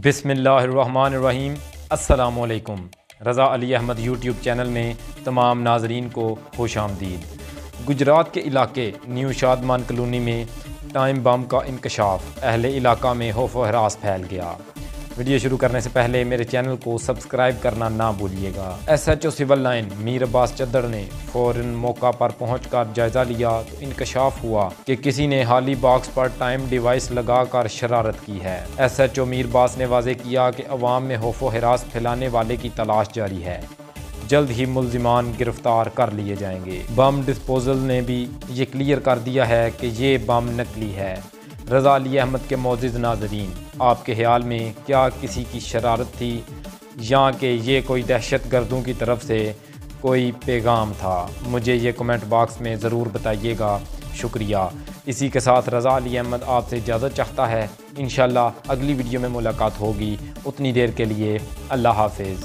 बिस्मिल्लाहिर्रहमानिर्रहीम। अस्सलामुअलैकुम। रज़ा Ali Ahmad YouTube channel में तमाम नाजरीन को खुश आमदीद। गुजरात के इलाके न्यू शादमान कॉलोनी में टाइम बम का इंकशाफ, अहले इलाका में खौफ व हरास फैल गया। वीडियो शुरू करने से पहले मेरे चैनल को सब्सक्राइब करना ना भूलिएगा। SHO civil line Mir Abbas Chaddar ने फ़ौरन मौका पर पहुंचकर जायज़ा लिया तो इंकशाफ हुआ कि किसी ने हाली बॉक्स पर टाइम डिवाइस लगाकर शरारत की है। SHO मीर अब्बास ने वाज़ेह किया कि अवाम में खौफ व हरास फैलाने वाले की तलाश जारी है, जल्द ही मुल्जिमान गिरफ्तार कर लिए जाएंगे। बम डिस्पोजल ने भी ये क्लियर कर दिया है कि ये बम नकली है। रज़ा अली अहमद के मौजूद नाज़रीन, आपके ख्याल में क्या किसी की शरारत थी या कि ये कोई दहशत गर्दों की तरफ से कोई पैगाम था? मुझे ये कमेंट बॉक्स में ज़रूर बताइएगा। शुक्रिया। इसी के साथ रज़ा अली अहमद आपसे इजाज़त चाहता है। इंशाल्लाह अगली वीडियो में मुलाकात होगी। उतनी देर के लिए अल्लाह हाफ़िज़।